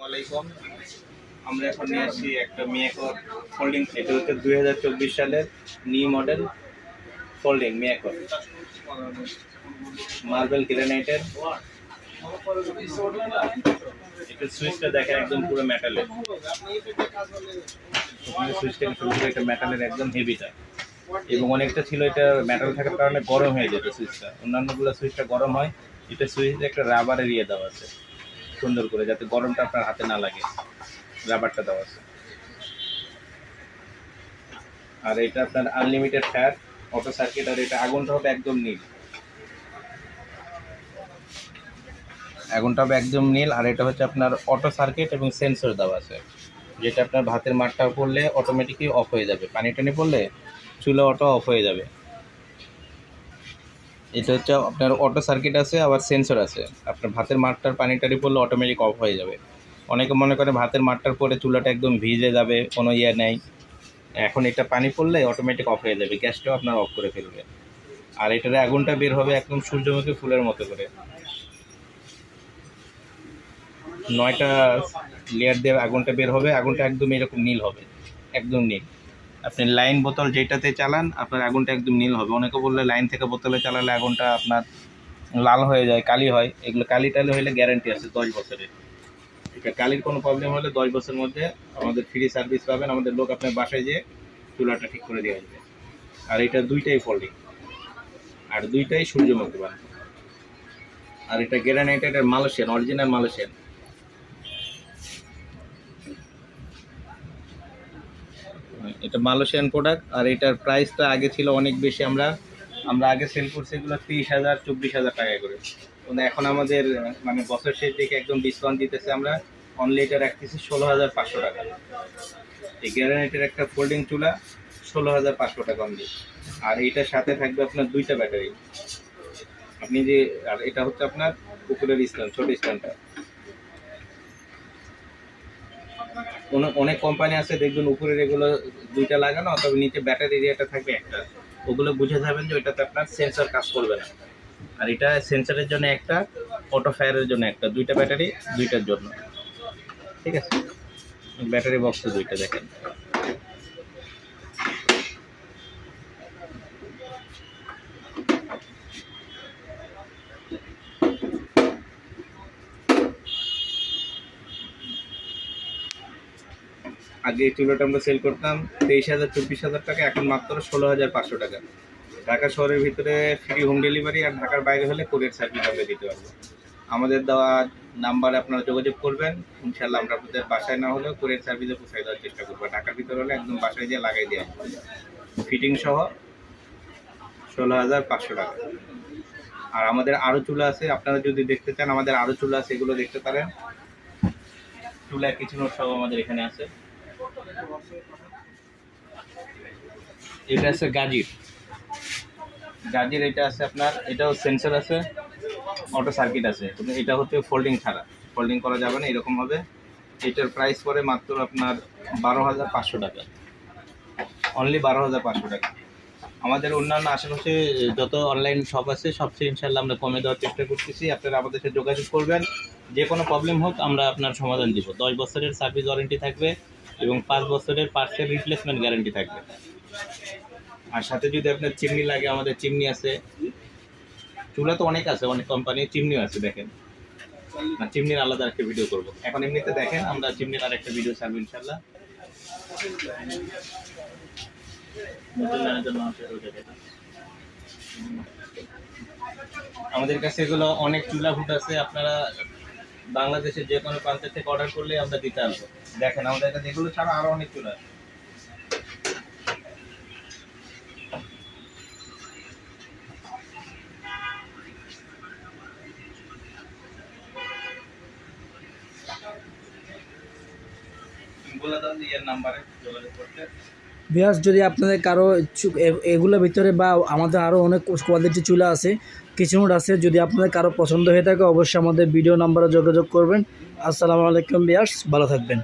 আলাইকুম। আমরা এখন নিয়ে আসছি একটা মিয়াকর ফোল্ডিং সেট। এটা হচ্ছে 2024 সালের নিউ মডেল ফোল্ডিং মিয়াকর মার্বেল গ্রানাইটের। এটা সুইচটা দেখেন একদম পুরো মেটালের। সুইচটা শুরু করে এটা মেটালের একদম হেভিটা, এবং অনেকটা ছিল এটা মেটাল থাকার কারণে গরম হয়ে যেত সুইচটা। অন্যান্যগুলো সুইচটা গরম হয়, এটা সুইচে একটা রাবারের ইয়ে দেওয়া আছে সুন্দর করে, যাতে গরমটা আপনার হাতে না লাগে, রাবারটা দেওয়া আছে। আর এটা আপনার আনলিমিটেড ফায়ার অটো সার্কিট। আর এটা আগুনটা হবে একদম নীল, আগুনটা হবে একদম নীল। আর এটা হচ্ছে আপনার অটো সার্কিট এবং সেন্সর দেওয়া আছে, যেটা আপনার ভাতের মাঠটা পড়লে অটোমেটিকলি অফ হয়ে যাবে, পানি টানি পড়লে চুলা অটো অফ হয়ে যাবে। এটা হচ্ছে আপনার অটো সার্কিট আছে, আবার সেন্সর আছে। আপনার ভাতের মাঠটার পানি টানি পড়লে অটোমেটিক অফ হয়ে যাবে। অনেকে মনে করে ভাতের মাঠটার পরে চুলাটা একদম ভিজে যাবে, কোনো ইয়ে নেই। এখন এটা পানি পড়লে অটোমেটিক অফ হয়ে যাবে, গ্যাসটাও আপনার অফ করে ফেলবে। আর এটার আগুনটা বের হবে একদম সূর্যমুখী ফুলের মতো করে। 9টা লেয়ার দিয়ে আগুনটা বের হবে, আগুনটা একদম এরকম নীল হবে, একদম নীল। আপনি লাইন বোতল যেটাতে চালান আপনার আগুনটা একদম নীল হবে। অনেকে বললে লাইন থেকে বোতলে চালালে আগুনটা আপনার লাল হয়ে যায়, কালি হয়। এগুলো কালি টালি হলে গ্যারান্টি আছে 10 বছরের। এটা কালির কোনো প্রবলেম হলে 10 বছরের মধ্যে আমাদের ফ্রি সার্ভিস পাবেন। আমাদের লোক আপনার বাসায় যেয়ে চুলাটা ঠিক করে দিয়ে আসবে। আর এটা দুইটাই ফোল্ডিং, আর দুইটাই সূর্যমুখী বাল্ব। আর এটা গ্রানাইটের মালয়েশিয়ান, অরিজিনাল মালয়েশিয়ান। এটা মালয়েশিয়ান প্রোডাক্ট। আর এটার প্রাইসটা আগে ছিল অনেক বেশি। আমরা আগে সেল করছি এগুলো 30,000 24,000 টাকা করে। কিন্তু এখন আমাদের মানে বছর শেষ দিকে একদম ডিসকাউন্ট দিতেছে। আমরা অনলি এটা রাখতেছি 16,500 টাকা। এই গ্রানাইটের একটা ফোল্ডিং চুলা 16,500 টাকা অনলি। আর এইটার সাথে থাকবে আপনার দুইটা ব্যাটারি। আপনি যে, আর এটা হচ্ছে আপনার উপরের স্ট্যান্ড, ছোট স্ট্যান্ডটা। অনেক কোম্পানি আছে দেখবেন উপরের এগুলো দুইটা লাগানো, তবে নিচে ব্যাটারি এরিয়াটা থাকবে একটা। ওগুলো বুঝে যাবেন যে ওইটাতে আপনার সেন্সর কাজ করবে না। আর এটা সেন্সরের জন্য একটা, অটো ফায়ারের জন্য একটা, দুইটা ব্যাটারি দুইটার জন্য। ঠিক আছে, ব্যাটারি বক্স দুইটা দেখেন। আগে এই চুলাটা আমরা সেল করতাম 23,000 24,000 টাকা, এখন মাত্র 16,500 টাকা। ঢাকা শহরের ভিতরে ফ্রি হোম ডেলিভারি, আর ঢাকার বাইরে হলে কুরিয়ার সার্ভিস আমরা দিতে পারবো। আমাদের দেওয়া নাম্বারে আপনারা যোগাযোগ করবেন, ইনশাল্লাহ আমরা আপনাদের বাসায় না হলেও কুরিয়ার সার্ভিসে পৌঁছায় দেওয়ার চেষ্টা করবো। ঢাকার ভিতরে হলে একদম বাসায় দিয়ে লাগাই দেওয়া, ফিটিং সহ 16,500 টাকা। আর আমাদের আরও চুলা আছে, আপনারা যদি দেখতে চান আমাদের আরও চুলা আছে, এগুলো দেখতে পারেন। চুলা কিচেন সহ আমাদের এখানে আছে। এটা আছে গাজির, এটা আছে আপনার, এটাও সেন্সর আছে, অটো সার্কিট আছে। এটা হচ্ছে ফোল্ডিং ছাড়া, ফোল্ডিং করা যাবে না, এরকম হবে। এটার প্রাইস পড়ে মাত্র আপনার 12,500 টাকা, অনলি 12,500 টাকা। আমাদের অন্যান্য আশেপাশে যত অনলাইন শপ আছে সবচেয়ে ইনশাল্লাহ আমরা কমে দেওয়ার চেষ্টা করতেছি। আপনারা আমাদের সাথে যোগাযোগ করবেন, যে কোনো প্রবলেম হোক আমরা আপনার সমাধান দিব। 10 বছরের সার্ভিস ওয়ারেন্টি থাকবে এবং 5 বছরের পার্টসের রিপ্লেসমেন্ট গ্যারান্টি থাকবে। আর সাথে যদি আপনার চিমনি লাগে, আমাদের চিমনি আছে। চুলা তো অনেক আছে, অনেক কোম্পানির চিমনিও আছে দেখেন। না, চিমনির আলাদা একটা ভিডিও করব। এখন এমনিতে দেখেন আমরা চিমনির আর একটা ভিডিও ছাড়বো ইনশাল্লাহ। আমাদের কাছে এগুলো অনেক চুলা ফুট আছে। আপনারা বাংলাদেশের যে কোনো প্রান্ত থেকে অর্ডার করলে আমরা দিতে আসবো। দেখেন আমাদের কাছে এগুলো ছাড়া আরো অনেক চুলা আছে। বিয়াস, যদি আপনাদের কারো এগুলোর ভিতরে বা আমাদের আরও অনেক কোয়ালিটি চুলা আছে, কিচেন আছে, যদি আপনাদের কারো পছন্দ হয়ে থাকে অবশ্যই আমাদের ভিডিও নাম্বারে যোগাযোগ করবেন। আসসালামু আলাইকুম বিয়াস, ভালো থাকবেন।